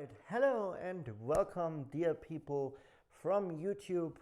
Alright, hello and welcome dear people from YouTube.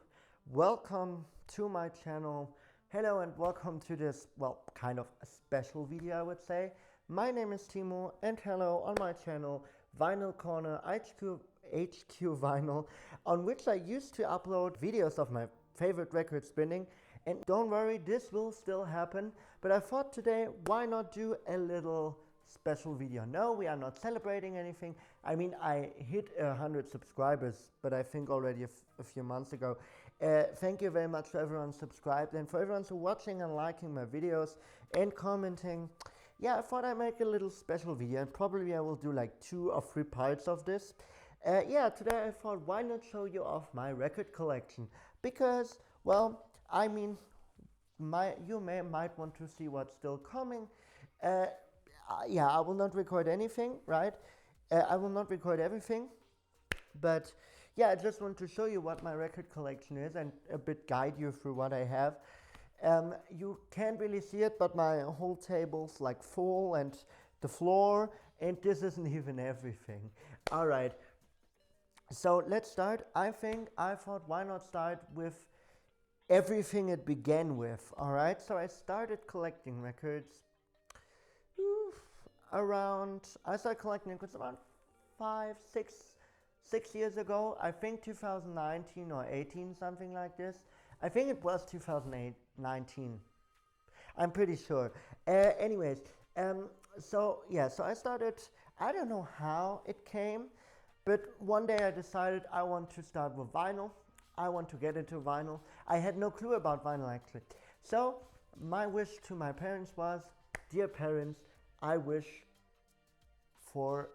Welcome to my channel. Hello and welcome to this, well, kind of a special video I would say. My name is Timo and hello on my channel Vinyl Corner HQ Vinyl, on which I used to upload videos of my favorite record spinning. And don't worry, this will still happen, but I thought today, why not do a little special video. No, we are not celebrating anything. I mean, I hit 100 subscribers, but I think already a few months ago. Thank you very much for everyone subscribed and for everyone who's watching and liking my videos and commenting. Yeah, I thought I'd make a little special video, and probably I will do like 2 or 3 parts of this. Yeah, today I thought, why not show you off my record collection? Because, well, I mean, you might want to see what's still coming. Yeah, I will not record anything, right? I will not record everything, but yeah, I just want to show you what my record collection is and a bit guide you through what I have. You can't really see it, but my whole table's like full and the floor, and this isn't even everything. All right, so let's start. I thought, why not start with everything it began with, all right? So I started collecting records I started collecting records around 6 years ago. I think 2019 or 18, something like this. I think it was 2019. I'm pretty sure. Anyways, so I started, I don't know how it came, but one day I decided I want to start with vinyl. I want to get into vinyl. I had no clue about vinyl actually. So my wish to my parents was, dear parents, I wish for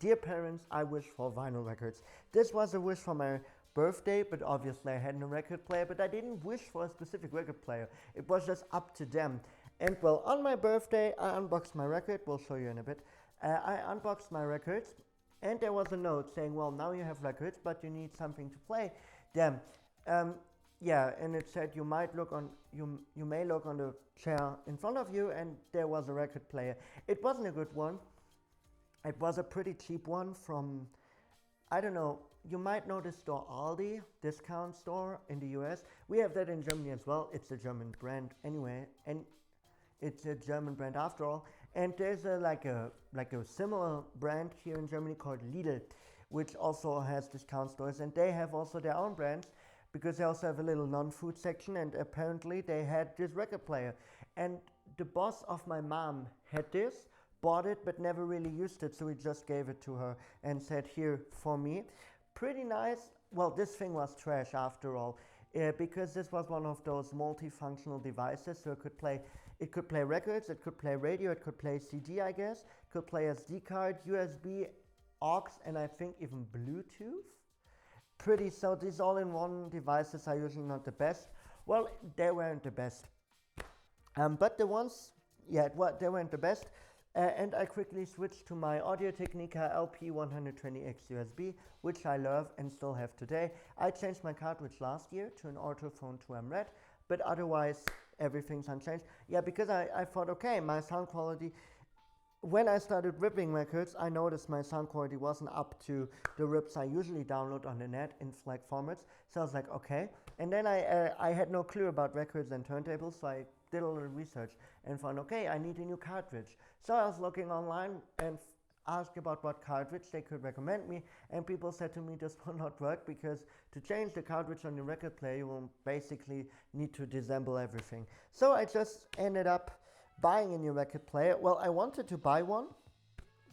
vinyl records. This was a wish for my birthday, but obviously I had no record player, but I didn't wish for a specific record player. It was just up to them. And well, on my birthday, I unboxed my record. We'll show you in a bit. I unboxed my records, and there was a note saying, well, now you have records, but you need something to play them. Yeah, and it said you may look on the chair in front of you, and there was a record player. It wasn't a good one. It was a pretty cheap one from, I don't know, you might know the store Aldi, discount store in the US. We have that in Germany as well. It's a German brand anyway, and it's a German brand after all. And there's like a similar brand here in Germany called Lidl, which also has discount stores, and they have also their own brands, because they also have a little non-food section, and apparently they had this record player. And the boss of my mom had this, bought it, but never really used it, so he just gave it to her and said, here, for me. Pretty nice. Well, this thing was trash after all, because this was one of those multifunctional devices, so it could play records, it could play radio, it could play CD, I guess, it could play SD card, USB, aux, and I think even Bluetooth. So these all-in-one devices are usually not the best. Well, they weren't the best. But the ones, yeah, they weren't the best. And I quickly switched to my Audio-Technica LP120X USB, which I love and still have today. I changed my cartridge last year to an Orthophone 2M Red, but otherwise everything's unchanged. Yeah, because I thought, okay, my sound quality, when I started ripping records, I noticed my sound quality wasn't up to the rips I usually download on the net in FLAC formats. So I was like, okay. And then I had no clue about records and turntables, so I did a little research and found, okay, I need a new cartridge. So I was looking online and asked about what cartridge they could recommend me, and people said to me this will not work, because to change the cartridge on your record player, you will basically need to disassemble everything. So I just ended up buying a new record player. Well, I wanted to buy one,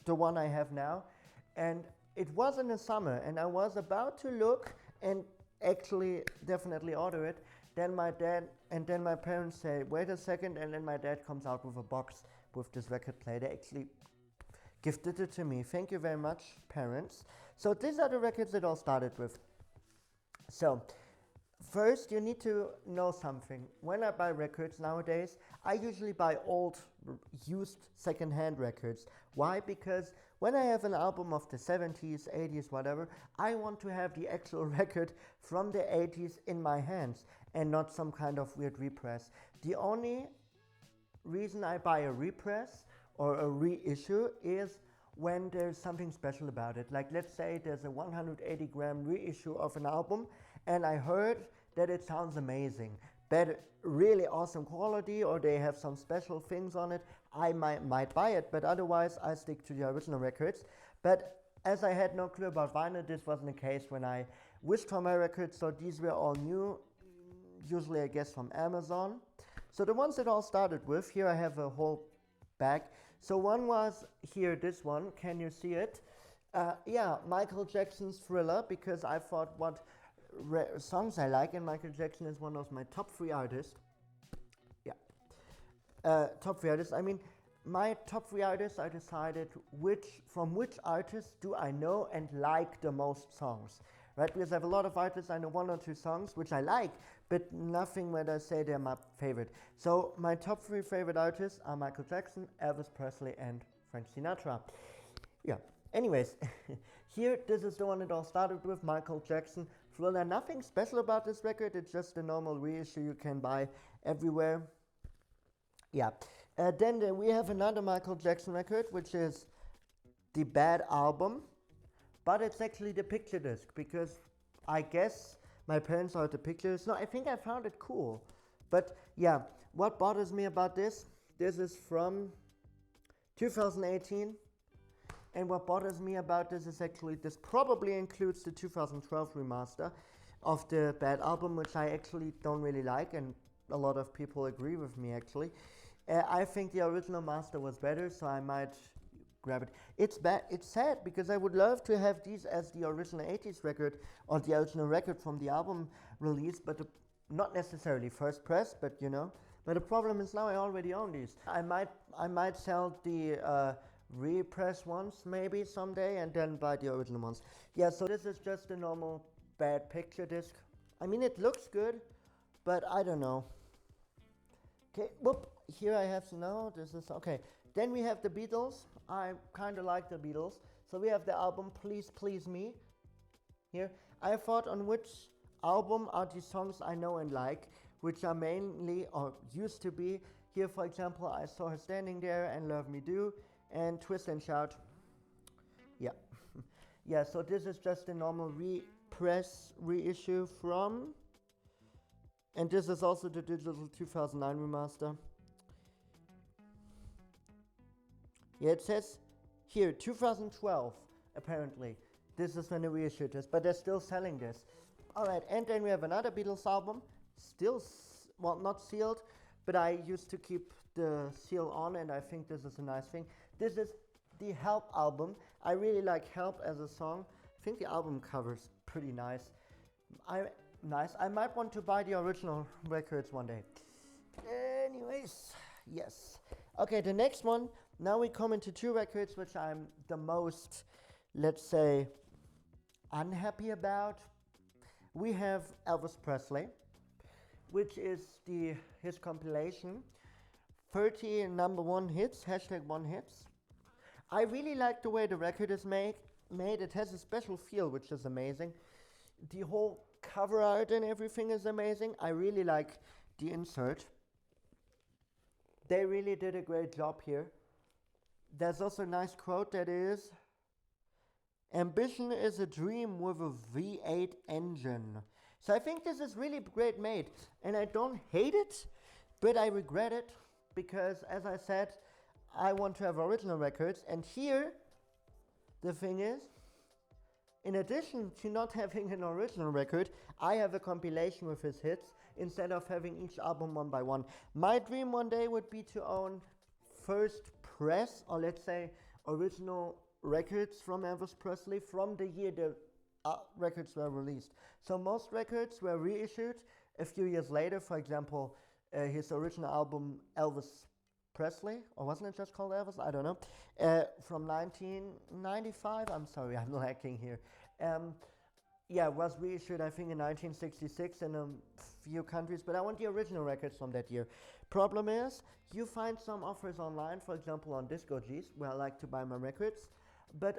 the one I have now, and it was in the summer, and I was about to look and actually definitely order it. Then my parents say, wait a second, and then my dad comes out with a box with this record player. They actually gifted it to me. Thank you very much, parents. So these are the records it all started with. So first, you need to know something. When I buy records nowadays, I usually buy old, used, second-hand records. Why? Because when I have an album of the 70s, 80s, whatever, I want to have the actual record from the 80s in my hands and not some kind of weird repress. The only reason I buy a repress or a reissue is when there's something special about it. Like, let's say there's a 180-gram reissue of an album, and I heard that it sounds amazing, better, really awesome quality, or they have some special things on it. I might buy it, but otherwise I stick to the original records. But as I had no clue about vinyl, this wasn't the case when I wished for my records, so these were all new, usually I guess from Amazon. So the ones that all started with, here I have a whole bag. So one was here, this one, can you see it? Yeah, Michael Jackson's Thriller, because I thought what songs I like, and Michael Jackson is one of my top 3 artists. Yeah, top 3 artists. I mean, my top 3 artists, I decided from which artists do I know and like the most songs, right? Because I have a lot of artists, I know 1 or 2 songs which I like, but nothing where I say they're my favorite. So my top 3 favorite artists are Michael Jackson, Elvis Presley, and Frank Sinatra. Yeah, anyways, here, this is the one it all started with, Michael Jackson Thriller. Nothing special about this record, it's just a normal reissue you can buy everywhere. Yeah. Then we have another Michael Jackson record, which is the Bad Album, but it's actually the picture disc, because I guess my parents are the pictures. No, I think I found it cool. But yeah, what bothers me about this is from 2018, and what bothers me about this is actually this probably includes the 2012 remaster of the Bad Album, which I actually don't really like, and a lot of people agree with me actually. I think the original master was better, so I might grab it. It's sad, because I would love to have these as the original 80s record, or the original record from the album release, but not necessarily first press, but you know. But the problem is now I already own these. I might sell the repress ones maybe someday, and then buy the original ones. Yeah, so this is just a normal bad picture disc. I mean, it looks good, but I don't know. Okay, whoop, here I have, no, this is, okay. Then we have the Beatles. I kind of like the Beatles. So we have the album Please Please Me. Here, I thought on which album are these songs I know and like, which are mainly, or used to be, here for example, I Saw Her Standing There and Love Me Do, and Twist and Shout. Yeah. Yeah, so this is just a normal reissue from, and this is also the digital 2009 remaster. Yeah, it says here 2012 apparently. This is when they reissued this, but they're still selling this. Alright, and then we have another Beatles album, still, well, not sealed, but I used to keep the seal on, and I think this is a nice thing. This is the Help album. I really like Help as a song. I think the album cover's pretty nice. I might want to buy the original records one day. Anyways, yes. Okay, the next one, now we come into 2 records which I'm the most, let's say, unhappy about. We have Elvis Presley, which is his compilation, 30 number 1 hits, #1 hits. I really like the way the record is made. It has a special feel, which is amazing. The whole cover art and everything is amazing. I really like the insert. They really did a great job here. There's also a nice quote that is, "Ambition is a dream with a V8 engine." So I think this is really great made, and I don't hate it, but I regret it, because as I said, I want to have original records, and here the thing is, in addition to not having an original record, I have a compilation with his hits instead of having each album one by one. My dream one day would be to own first press, or let's say original records from Elvis Presley from the year the records were released. So most records were reissued a few years later. For example, his original album Elvis Presley, or wasn't it just called Elvis? I don't know. From 1995. I'm sorry, I'm lacking here. Yeah, was reissued I think in 1966 in a few countries, but I want the original records from that year. Problem is, you find some offers online, for example on Discogs, where I like to buy my records, but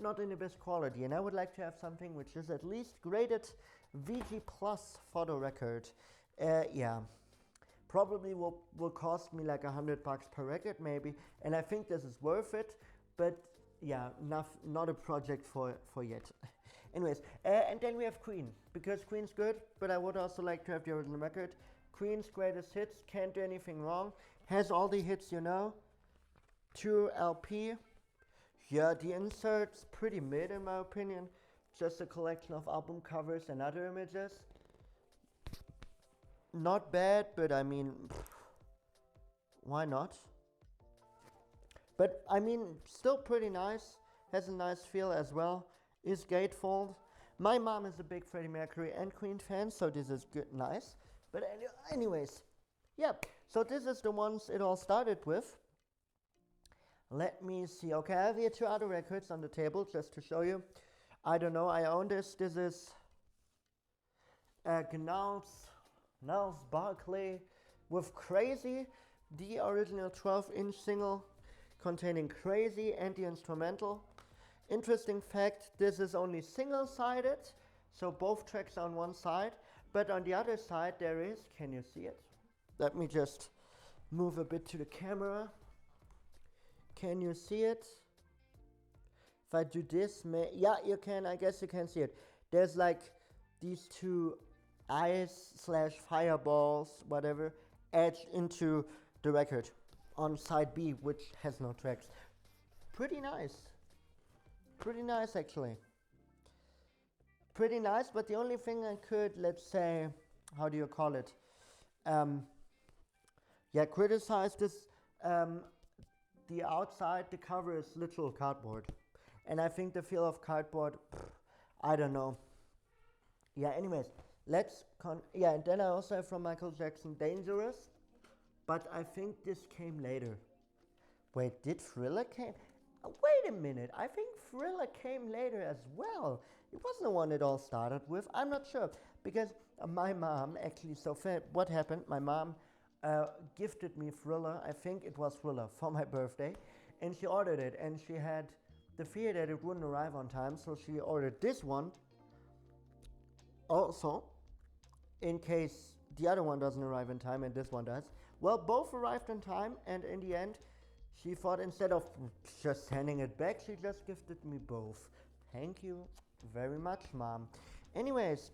not in the best quality. And I would like to have something which is at least graded VG Plus photo record. Yeah. Probably will cost me like $100 per record maybe, and I think this is worth it. But yeah, not a project for yet. Anyways, and then we have Queen, because Queen's good, but I would also like to have the original record. Queen's greatest hits, can't do anything wrong, has all the hits you know. 2 LP. Yeah, the insert's pretty mid in my opinion. Just a collection of album covers and other images. Not bad, but I mean, why not? But I mean, still pretty nice. Has a nice feel as well. Is gatefold. My mom is a big Freddie Mercury and Queen fan, so this is good, nice. But anyways, yeah. So this is the ones it all started with. Let me see. Okay, I have here 2 other records on the table just to show you. I don't know. I own this. This is Gnarls Barkley with Crazy, the original 12-inch single containing Crazy and the instrumental. Interesting fact, this is only single-sided, so both tracks are on one side, but on the other side there is, can you see it? Let me just move a bit to the camera. Can you see it? If I do this, yeah, you can, I guess you can see it. There's like these 2 eyes / fireballs, whatever, etched into the record on side B, which has no tracks. Pretty nice. Pretty nice, actually. Pretty nice, but the only thing I could, let's say, how do you call it? Yeah, criticize this. The outside, the cover is literal cardboard. And I think the feel of cardboard, I don't know. Yeah, anyways, yeah, and then I also have from Michael Jackson Dangerous, but I think this came later. Wait, did Thriller came? Wait a minute, I think Thriller came later as well. It wasn't the one it all started with, I'm not sure. Because my mom actually, what happened, my mom gifted me Thriller, I think it was Thriller, for my birthday. And she ordered it, and she had the fear that it wouldn't arrive on time, so she ordered this one also, in case the other one doesn't arrive in time and this one does. Well, both arrived in time, and in the end, she thought instead of just sending it back, she just gifted me both. Thank you very much, Mom. Anyways,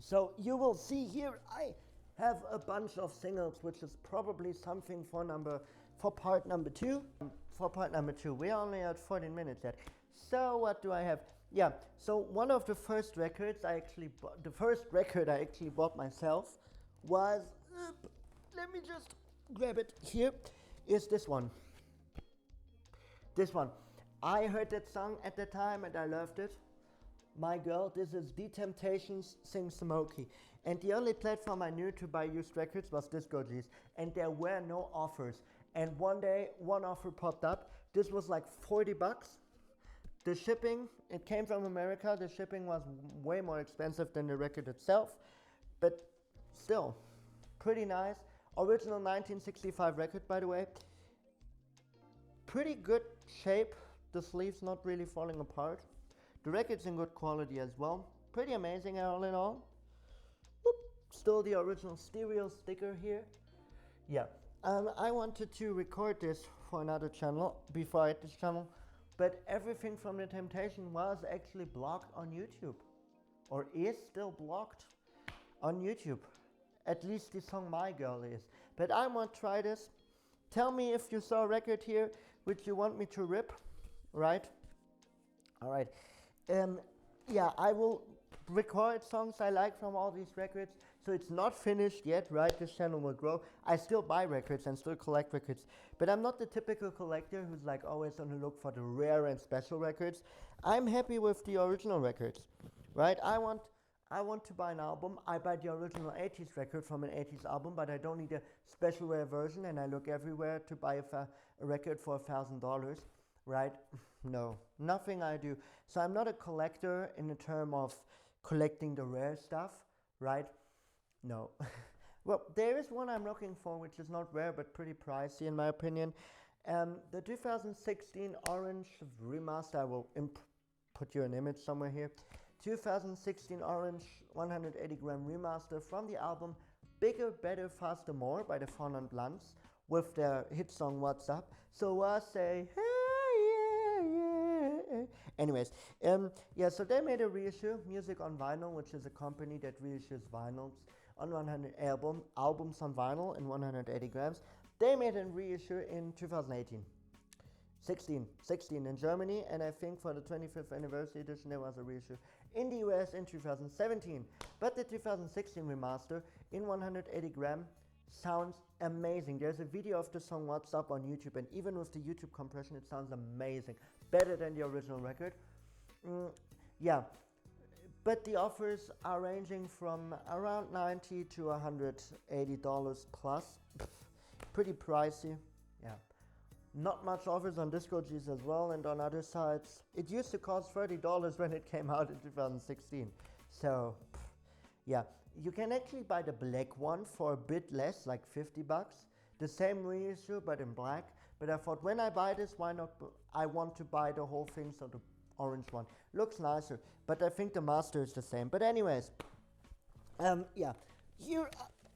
so you will see here, I have a bunch of singles, which is probably something for part number 2. For part number 2, we're only at 14 minutes yet. So what do I have? Yeah, so one of the first records the first record I actually bought myself was, let me just grab it here, is this one. This one. I heard that song at the time and I loved it. My girl, this is The Temptations, Sing Smokey. And the only platform I knew to buy used records was DiscoGees, and there were no offers. And one day, one offer popped up. This was like $40. The shipping, it came from America. The shipping was way more expensive than the record itself, but still, pretty nice. Original 1965 record, by the way. Pretty good shape. The sleeve's not really falling apart. The record's in good quality as well. Pretty amazing all in all. Whoop. Still the original stereo sticker here. Yeah. I wanted to record this for another channel before I had this channel, but everything from The Temptation was actually blocked on YouTube, or is still blocked on YouTube. At least the song My Girl is. But I want to try this. Tell me if you saw a record here which you want me to rip, right? All right. Yeah, I will record songs I like from all these records. So it's not finished yet, right? This channel will grow. I still buy records and still collect records, but I'm not the typical collector who's like always on the look for the rare and special records. I'm happy with the original records, right? I want to buy an album. I buy the original 80s record from an 80s album, but I don't need a special rare version, and I look everywhere to buy a record for $1,000, right? No, nothing I do. So I'm not a collector in the term of collecting the rare stuff, right? No. Well, there is one I'm looking for, which is not rare, but pretty pricey in my opinion. The 2016 Orange Remaster, I will put you an image somewhere here. 2016 Orange 180 gram remaster from the album Bigger, Better, Faster, More by the Four Non Blondes with their hit song What's Up. So I say, hey, yeah, Anyways, yeah, so they made a reissue, Music on Vinyl, which is a company that reissues vinyls on 100 albums on vinyl in 180 grams. They made a reissue in 2018. 16 in Germany, and I think for the 25th anniversary edition there was a reissue in the US in 2017. But the 2016 remaster in 180 gram sounds amazing. There's a video of the song What's Up on YouTube, and even with the YouTube compression it sounds amazing, better than the original record. Yeah, but the offers are ranging from around $90 to $180 plus. Pretty pricey. Yeah, not much offers on DiscoGs as well, and on other sites it used to cost $30 when it came out in 2016. So yeah, you can actually buy the black one for a bit less, like 50 bucks. The same reissue but in black. But I thought, when I buy this, why not? I want to buy the whole thing, so the orange one looks nicer. But I think the master is the same. But anyways, yeah, here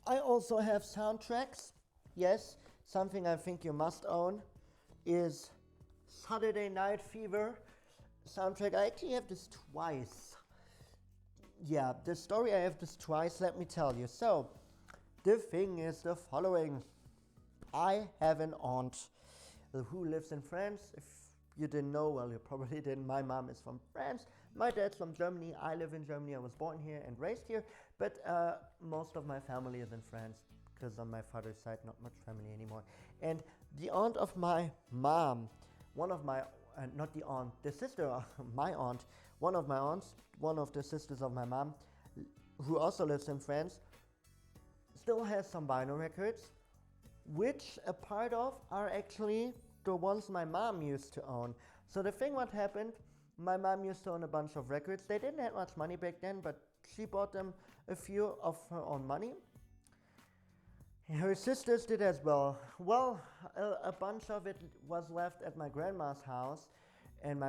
I also have soundtracks. Yes, something I think you must own is Saturday Night Fever soundtrack. I actually have this twice. Yeah, the story, I have this twice, let me tell you. So, the thing is the following. I have an aunt who lives in France. If you didn't know, well, you probably didn't. My mom is from France. My dad's from Germany. I live in Germany. I was born here and raised here. But most of my family is in France, because on my father's side, not much family anymore. And the aunt of my mom, one of my, not the aunt, the sister of my aunt, one of my aunts, one of the sisters of my mom, who also lives in France, still has some vinyl records, which a part of are actually the ones my mom used to own. So the thing what happened, my mom used to own a bunch of records. They didn't have much money back then, but she bought them a few of her own money. Her sisters did as well. Well, a bunch of it was left at my grandma's house and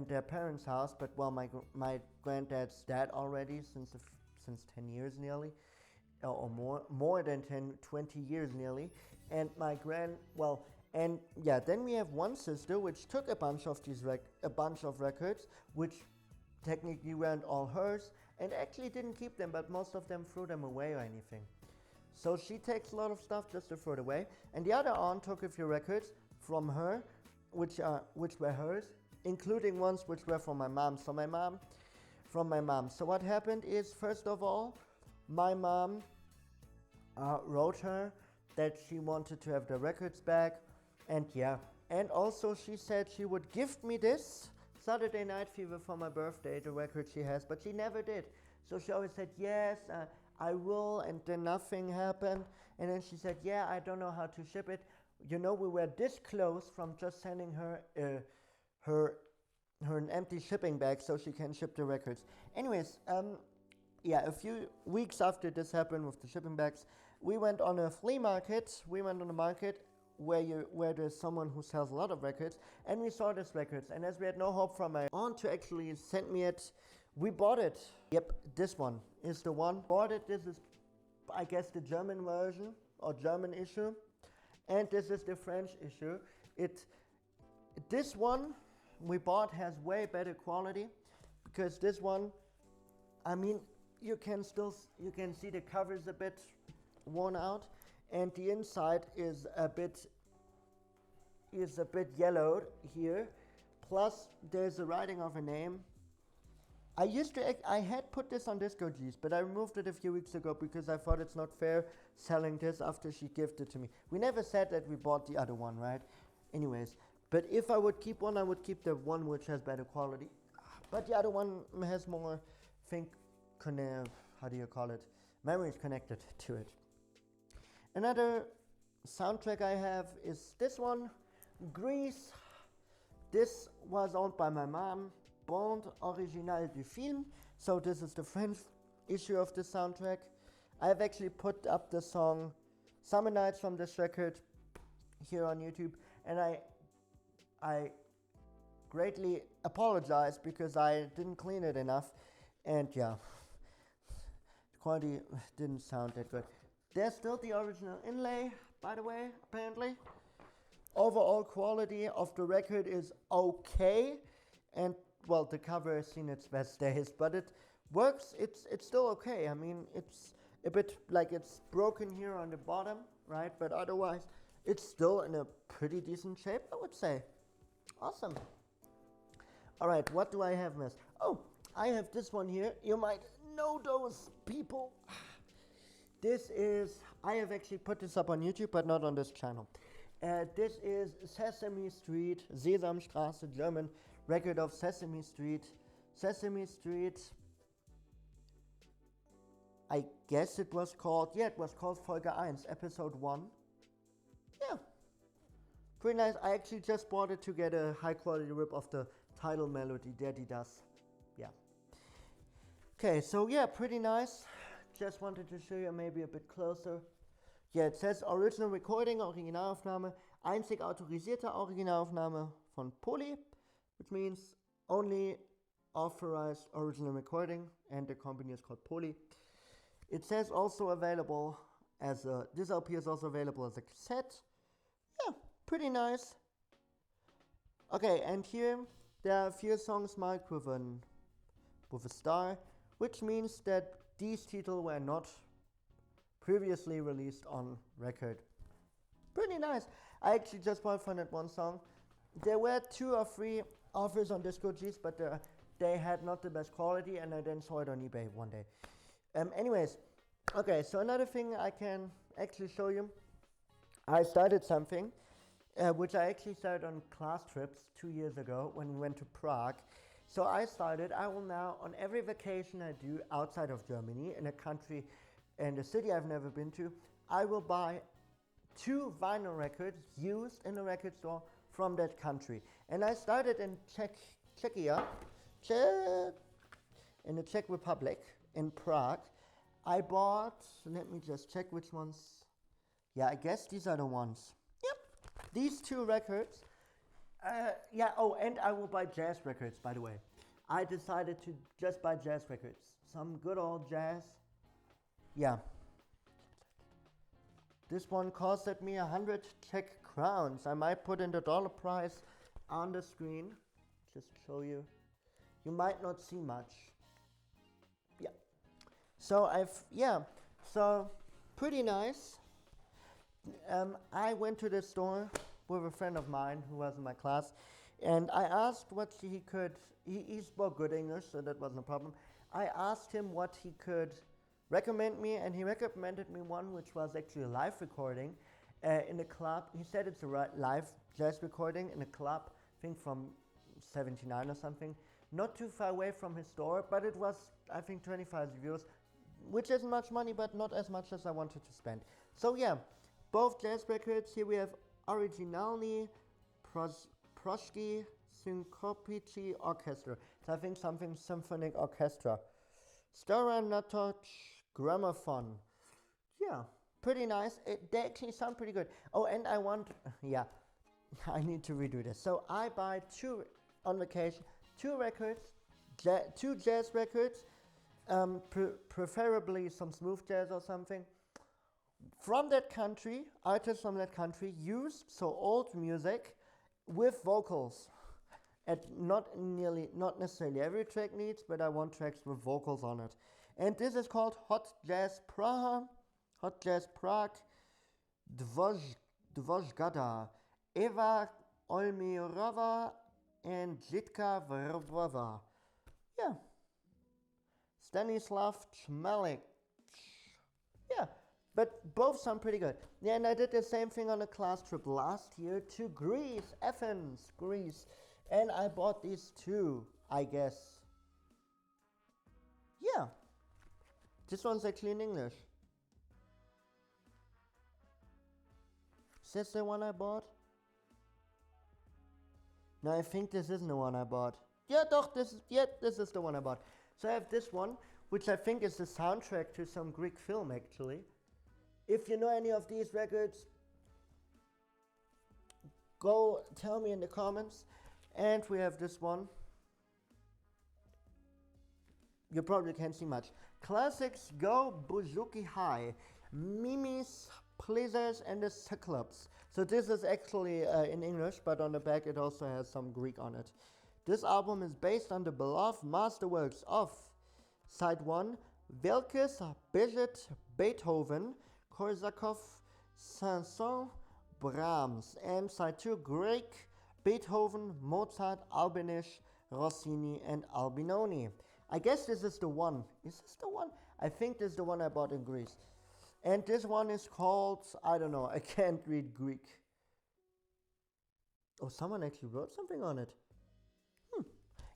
their parents' house, but well, my granddad's dead already since 10 years nearly, or more than 10, 20 years nearly. And and yeah, then we have one sister which took a bunch of records, which technically weren't all hers, and actually didn't keep them, but most of them threw them away or anything. So she takes a lot of stuff just to throw it away. And the other aunt took a few records from her, which were hers, including ones which were from my mom. From my mom. So what happened is, first of all, my mom wrote her that she wanted to have the records back, and yeah. And also she said she would gift me this Saturday Night Fever for my birthday, the record she has, but she never did. So she always said, yes, I will, and then nothing happened. And then she said, yeah, I don't know how to ship it. You know, we were this close from just sending her an empty shipping bag so she can ship the records. Anyways, yeah, a few weeks after this happened with the shipping bags, we went on a flea market. We went on a market where there's someone who sells a lot of records, and we saw this records. And as we had no hope from my aunt to actually send me it, we bought it. Yep, this one is the one. Bought it. This is, I guess, the German version or German issue, and this is the French issue. This one we bought has way better quality, because this one, I mean, you can see the cover is a bit worn out, and the inside is a bit yellowed here. Plus, there's a writing of a name. I had put this on DiscoGs, but I removed it a few weeks ago because I thought it's not fair selling this after she gifted it to me. We never said that we bought the other one, right? Anyways, but if I would keep one, I would keep the one which has better quality. But the other one has more, how do you call it? Memories connected to it. Another soundtrack I have is this one, Grease. This was owned by my mom. Bande originale du film. So this is the French issue of the soundtrack. I have actually put up the song Summer Nights from this record here on YouTube, and I greatly apologize because I didn't clean it enough, and yeah, the quality didn't sound that good. There's still the original inlay, by the way, apparently. Overall quality of the record is okay, and well, the cover has seen its best days, but it works. It's still okay. I mean, it's a bit like it's broken here on the bottom, right? But otherwise, it's still in a pretty decent shape, I would say. Awesome. All right, what do I have missed? Oh, I have this one here. You might know those people. This is, I have actually put this up on YouTube, but not on this channel. This is Sesame Street, Sesamstraße, German record of Sesame Street. Sesame Street, I guess it was called, yeah, it was called Folge 1, episode 1. Yeah, pretty nice. I actually just bought it to get a high quality rip of the title melody that he does. Yeah. Okay, so yeah, pretty nice. Just wanted to show you maybe a bit closer. Yeah, it says Original Recording, Originalaufnahme, einzig autorisierte Originalaufnahme von Poly, which means only authorized original recording, and the company is called Poly. It says also available as a, this LP is also available as a cassette. Yeah, pretty nice. Okay, and here there are a few songs marked with a star, which means that these titles were not previously released on record. Pretty nice. I actually just bought from that one song. There were 2 or 3 offers on Discogs, but they had not the best quality, and I then saw it on eBay one day. Anyways, okay, so another thing I can actually show you. I started something, which I actually started on class trips 2 years ago when we went to Prague. So I will now, on every vacation I do outside of Germany, in a country and a city I've never been to, I will buy 2 vinyl records used in a record store from that country. And I started in Czechia, in the Czech Republic, in Prague. I bought, let me just check which ones. Yeah, I guess these are the ones. Yep, these 2 records. Yeah, oh, and I will buy jazz records, by the way. I decided to just buy jazz records. Some good old jazz. Yeah. This one costed me 100 Czech crowns. I might put in the dollar price on the screen. Just show you. You might not see much. Yeah. So so pretty nice. I went to the store with a friend of mine who was in my class, and I asked what he could, he spoke good English, so that wasn't a problem. I asked him what he could recommend me, and he recommended me one which was actually a live recording in a club. He said it's a live jazz recording in a club, I think from 79 or something, not too far away from his store, but it was, I think, 25 euros, which isn't much money, but not as much as I wanted to spend. So yeah, both jazz records. Here we have Originalny Proshki Synkopici Orchestra. So I think something symphonic orchestra. Stora Natoch Gramophone. Yeah, pretty nice. They actually sound pretty good. Oh, and I want, yeah, I need to redo this. So I buy 2 on vacation, 2 records, 2 jazz records, preferably some smooth jazz or something. From that country, artists from that country used, so old music with vocals. And not necessarily every track needs, but I want tracks with vocals on it. And this is called Hot Jazz Prague, Dvozhgada, Eva Olmirova, and Jitka Vrvova. Yeah. Stanislav Chmelik. Yeah. But both sound pretty good. Yeah, and I did the same thing on a class trip last year to Greece, Athens, Greece. And I bought these 2, I guess. Yeah. This one's actually in English. Is this the one I bought? No, I think this isn't the one I bought. Yeah, this is the one I bought. So I have this one, which I think is the soundtrack to some Greek film, actually. If you know any of these records, go tell me in the comments. And we have this one. You probably can't see much. Classics Go Buzuki High, Mimi's Pleasures and the Cyclops. So this is actually in English, but on the back it also has some Greek on it. This album is based on the beloved masterworks of side 1, Welkes, Bizet, Beethoven, Korsakov, Saint-Saëns, Brahms, and side 2, Grieg, Beethoven, Mozart, Albinisch, Rossini, and Albinoni. I guess this is the one. Is this the one? I think this is the one I bought in Greece. And this one is called, I don't know, I can't read Greek. Oh, someone actually wrote something on it.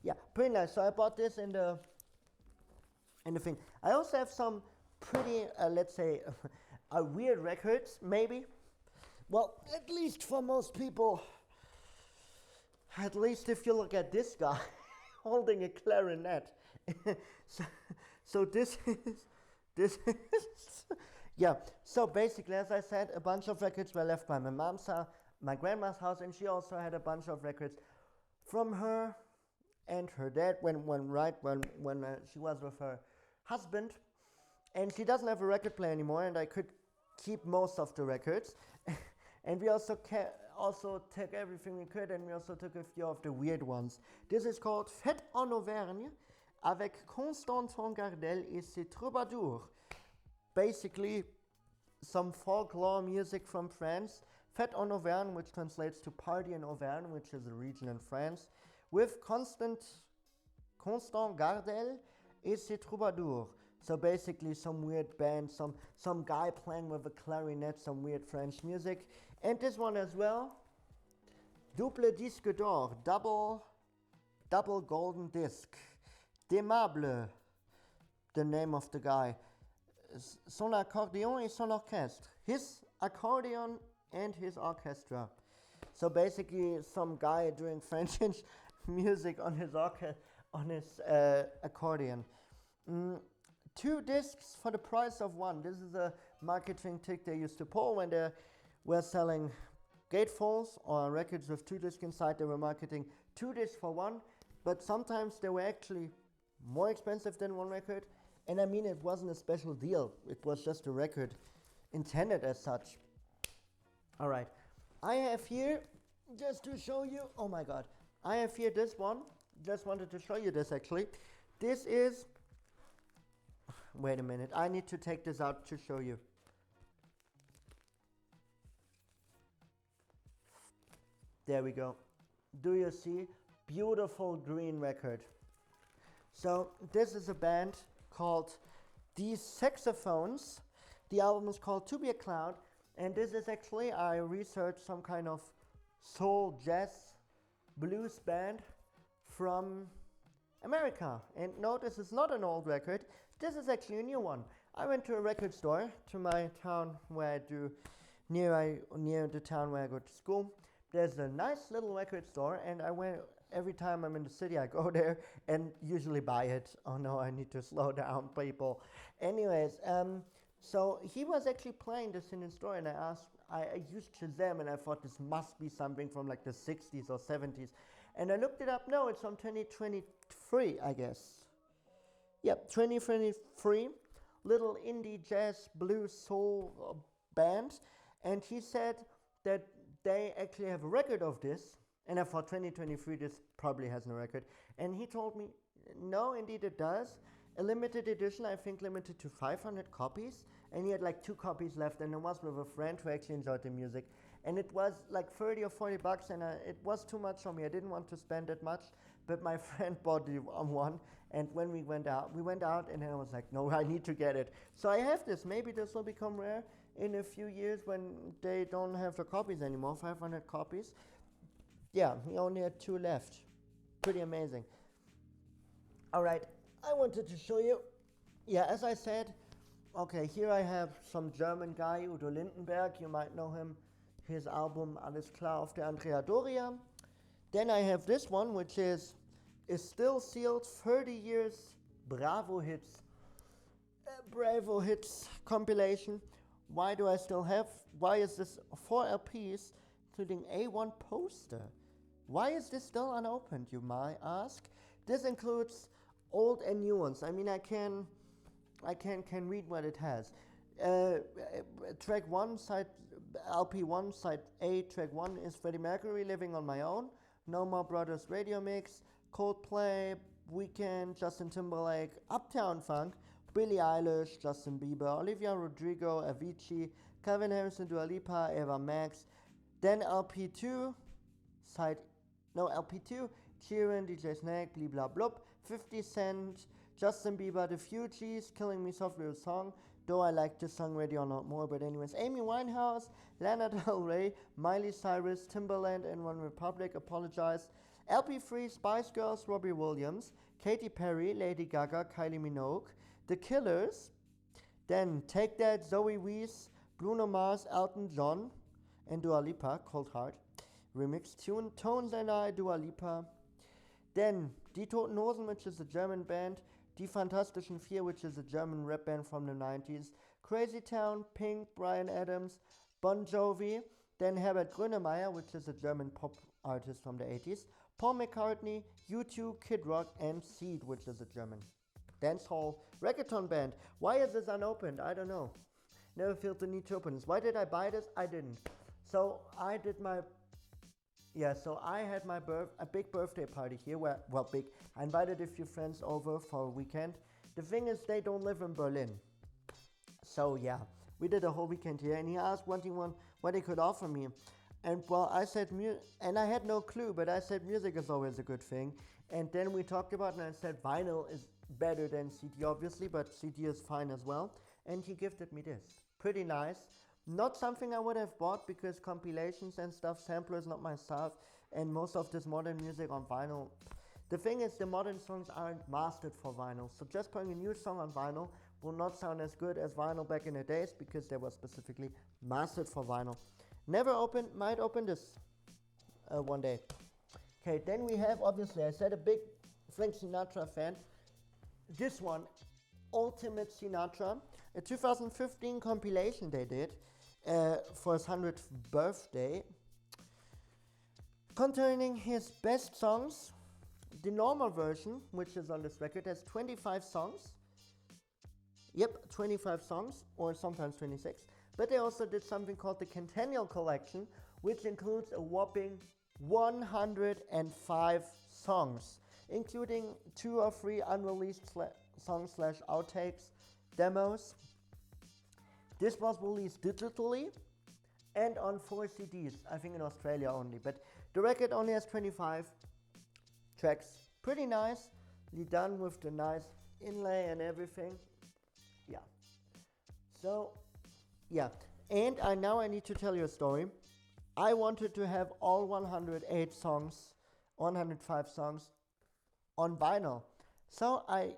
Yeah, pretty nice. So I bought this in the thing. I also have some pretty, let's say, weird records, maybe. Well, at least for most people. At least if you look at this guy holding a clarinet. so this is, yeah. So basically, as I said, a bunch of records were left by my grandma's house, and she also had a bunch of records from her and her dad when she was with her husband, and she doesn't have a record player anymore, and I could keep most of the records. And we also took everything we could, and we also took a few of the weird ones. This is called Fête en Auvergne avec Constantin Gardel et ses troubadours. Basically, some folklore music from France. Fête en Auvergne, which translates to Party in Auvergne, which is a region in France, with Constant Gardel et ses troubadours. So basically some weird band, some guy playing with a clarinet, some weird French music. And this one as well, Double Disque d'Or, double golden disc. D'Aimable, the name of the guy. Son accordéon et son orchestre. His accordion and his orchestra. So basically some guy doing French music on his accordion. 2 discs for the price of 1. This is a marketing trick they used to pull when they were selling gatefolds or records with 2 discs inside. They were marketing 2 discs for 1, but sometimes they were actually more expensive than 1 record. And I mean, it wasn't a special deal. It was just a record intended as such. All right, I have here, just to show you, oh my God, I have here this one. Just wanted to show you this actually. This is, wait a minute, I need to take this out to show you. There we go. Do you see? Beautiful green record. So this is a band called The Saxophones. The album is called To Be a Cloud, and this is actually, I researched some kind of soul, jazz, blues band from America. And no, this is not an old record. This is actually a new one. I went to a record store to my town where I do, near the town where I go to school. There's a nice little record store, and I went, every time I'm in the city, I go there and usually buy it. Oh no, I need to slow down, people. Anyways, so he was actually playing this in his store, and I used Shazam, and I thought this must be something from like the 60s or 70s. And I looked it up. No, it's from 2023, I guess. Yep, 2023. Little indie jazz, blues, soul band. And he said that they actually have a record of this. And I thought 2023, this probably has no record. And he told me, no, indeed it does. A limited edition, I think limited to 500 copies. And he had like 2 copies left, and it was with a friend who actually enjoyed the music. And it was like 30 or 40 bucks, and it was too much for me. I didn't want to spend that much, but my friend bought the one. And when we went out, and then I was like, no, I need to get it. So I have this. Maybe this will become rare in a few years when they don't have the copies anymore, 500 copies. Yeah, he only had 2 left. Pretty amazing. All right, I wanted to show you. Yeah, as I said, okay, here I have some German guy, Udo Lindenberg. You might know him. His album, Alles klar auf der Andrea Doria. Then I have this one, which is still sealed 30 years Bravo Hits compilation. Why do I still have? Why is this 4 LPs, including A1 poster? Why is this still unopened, you might ask? This includes old and new ones. I mean, I can read what it has. Track 1, side LP1, side A, track 1 is Freddie Mercury, Living on My Own. No More Brothers radio mix. Coldplay, Weeknd, Justin Timberlake, Uptown Funk, Billie Eilish, Justin Bieber, Olivia Rodrigo, Avicii, Calvin Harris, Dua Lipa, Eva Max. Then LP2, LP2, Sheeran, DJ Snake, blah blah blah, 50 Cent, Justin Bieber, The Fugees, Killing Me Softly a Song, though I like this song already or not more, but anyways, Amy Winehouse, Lana Del Rey, Miley Cyrus, Timbaland and One Republic, Apologize, LP3, Spice Girls, Robbie Williams, Katy Perry, Lady Gaga, Kylie Minogue, The Killers, then Take That, Zoe Wees, Bruno Mars, Elton John, and Dua Lipa, Cold Heart, remix tune, Tones and I, Dua Lipa, then Die Toten Hosen, which is a German band, Die Fantastischen Vier, which is a German rap band from the 90s, Crazy Town, Pink, Bryan Adams, Bon Jovi, then Herbert Grönemeyer, which is a German pop artist from the 80s, Paul McCartney, U2, Kid Rock, and Seed, which is a German dancehall reggaeton band. Why is this unopened? I don't know. Never felt the need to open this. Why did I buy this? I didn't. So I had my a big birthday party here. Big. I invited a few friends over for a weekend. The thing is, they don't live in Berlin. So yeah, we did a whole weekend here, and he asked what he could offer me. And well, I said, and I had no clue, but I said music is always a good thing. And then we talked about it, and I said vinyl is better than CD, obviously, but CD is fine as well. And he gifted me this. Pretty nice. Not something I would have bought because compilations and stuff, samplers, not my stuff, and most of this modern music on vinyl. The thing is, the modern songs aren't mastered for vinyl, so just putting a new song on vinyl will not sound as good as vinyl back in the days because they were specifically mastered for vinyl. Never opened, might open this one day. Okay, then we have, obviously, I said a big Frank Sinatra fan. This one, Ultimate Sinatra, a 2015 compilation they did for his 100th birthday, containing his best songs. The normal version, which is on this record, has 25 songs. Yep, 25 songs, or sometimes 26. But they also did something called the Centennial Collection, which includes a whopping 105 songs, including 2 or 3 unreleased songs / outtakes, demos. This was released digitally and on 4 CDs, I think in Australia only. But the record only has 25 tracks. Pretty nicely done with the nice inlay and everything. Yeah. So, yeah. And now I need to tell you a story. I wanted to have all 105 songs on vinyl. So I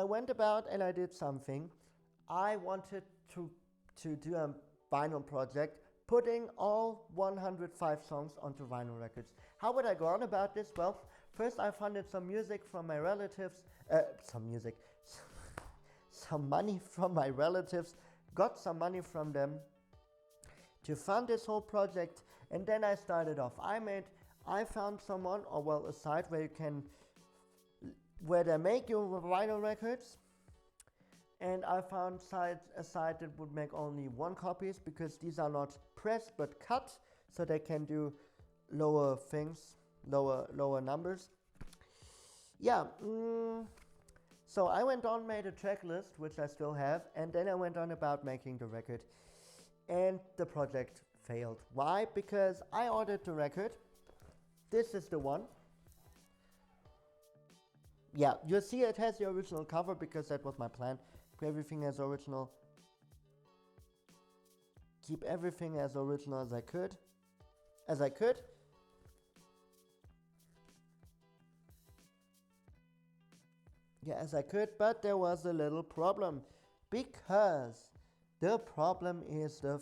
went about and I did something. I wanted to do a vinyl project, putting all 105 songs onto vinyl records. How would I go on about this? Well, first I funded some music from my relatives, some money from my relatives, got some money from them to fund this whole project, and then I started off. I found someone, a site where they make your vinyl records, and I found a site that would make only 1 copies because these are not pressed but cut, so they can do lower numbers. Yeah, so I went on, made a track list, which I still have, and then I went on about making the record, and the project failed. Why? Because I ordered the record. This is the one. Yeah, you see it has the original cover because that was my plan. Keep everything as original as I could. Yeah, as I could, but there was a little problem. Because the problem is the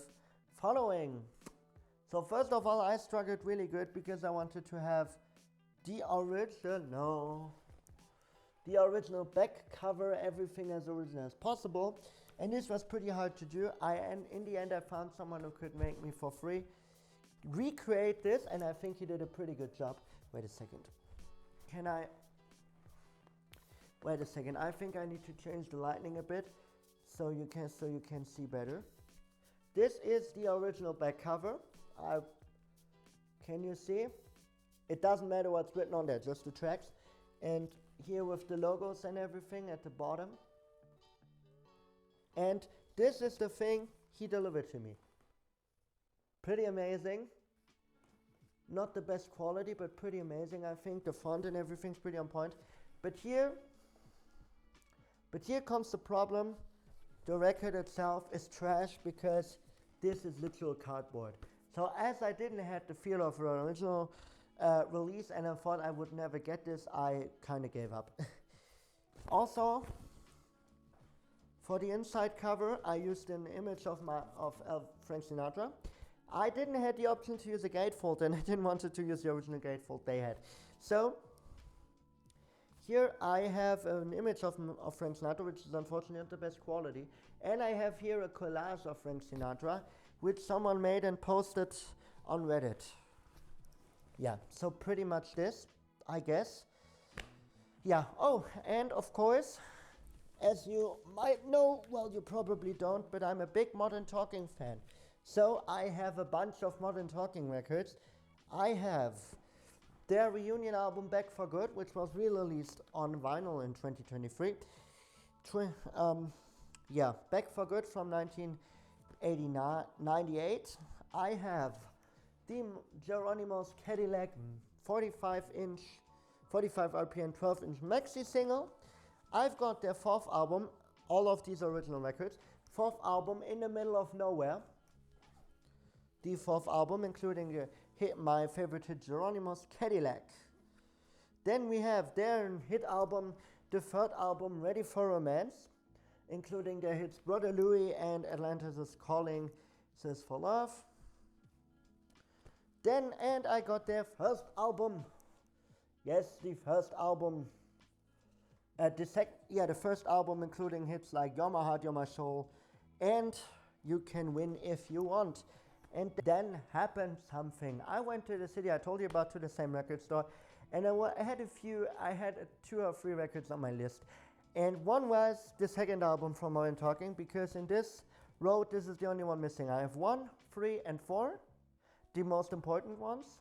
following. So first of all, I struggled really good because I wanted to have the original back cover, everything as original as possible, and this was pretty hard to do. And in the end I found someone who could make me for free recreate this, and I think he did a pretty good job. Wait a second, I think I need to change the lighting a bit so you can see better. This is the original back cover. Can you see? It doesn't matter what's written on there, just the tracks. And here with the logos and everything at the bottom. And this is the thing he delivered to me. Pretty amazing. Not the best quality, but pretty amazing, I think. The font and everything's pretty on point. But here comes the problem. The record itself is trash because this is literal cardboard. So as I didn't have the feel of an original release and I thought I would never get this, I kind of gave up. Also, for the inside cover, I used an image of Frank Sinatra. I didn't have the option to use a gatefold, and I didn't want to use the original gatefold they had. So here I have an image of Frank Sinatra, which is unfortunately not the best quality. And I have here a collage of Frank Sinatra, which someone made and posted on Reddit. Yeah, so pretty much this, I guess. Yeah, oh, and of course, as you might know, well, you probably don't, but I'm a big Modern Talking fan. So I have a bunch of Modern Talking records. I have their reunion album Back for Good, which was re-released on vinyl in 2023. Back for Good from 1998. I have the Geronimo's Cadillac 45 RPM 12-inch maxi single. I've got their fourth album, all of these original records. Fourth album, In the Middle of Nowhere. The fourth album, including my favorite hit, Geronimo's Cadillac. Then we have their hit album, the third album, Ready for Romance, including their hits Brother Louie and Atlantis is Calling, Says for Love. Then, and I got their first album. Yes, the first album. The first album, including hits like You're My Heart, You're My Soul, and You Can Win If You Want. And then happened something. I went to the city I told you about, to the same record store, and I had 2 or 3 records on my list. And one was the second album from Modern Talking, because in this road, this is the only one missing. I have 1, 3, and 4, the most important ones.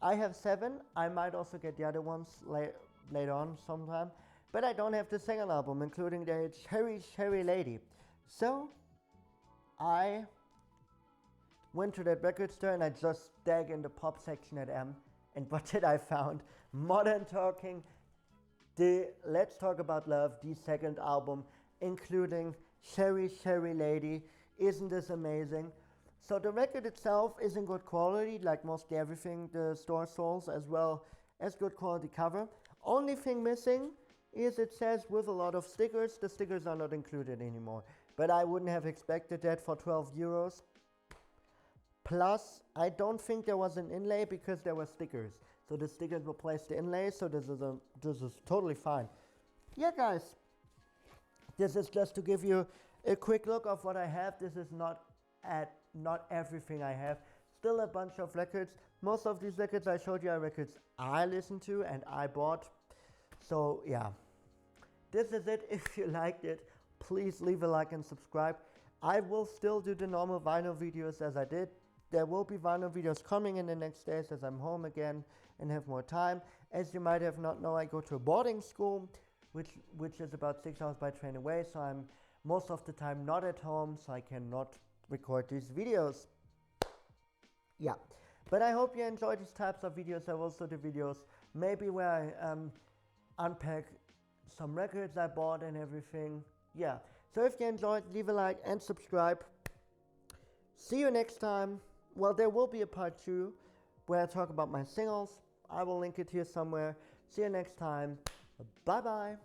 I have 7. I might also get the other ones later on sometime. But I don't have the second album, including the Cherry Cherry Lady. So I went to that record store and I just dug in the pop section at M. And what did I found? Modern Talking, the Let's Talk About Love, the second album, including Cherry Cherry Lady. Isn't this amazing? So the record itself is in good quality, like mostly everything the store sells, as well as good quality cover. Only thing missing is it says with a lot of stickers. The stickers are not included anymore. But I wouldn't have expected that for 12 euros. Plus, I don't think there was an inlay because there were stickers. So the stickers replaced the inlay, so this is totally fine. Yeah, guys, this is just to give you a quick look of what I have. This is not everything I have. Still a bunch of records. Most of these records I showed you are records I listened to and I bought. So yeah, this is it. If you liked it, please leave a like and subscribe. I will still do the normal vinyl videos as I did. There will be vinyl videos coming in the next days as I'm home again and have more time. As you might have not know, I go to a boarding school, which is about 6 hours by train away, so I'm most of the time not at home, so I cannot record these videos. Yeah, but I hope you enjoy these types of videos. I will also do videos maybe where I unpack some records I bought and everything. Yeah, so if you enjoyed, leave a like and subscribe. See you next time. Well, there will be a part 2 where I talk about my singles. I will link it here somewhere. See you next time. Bye bye.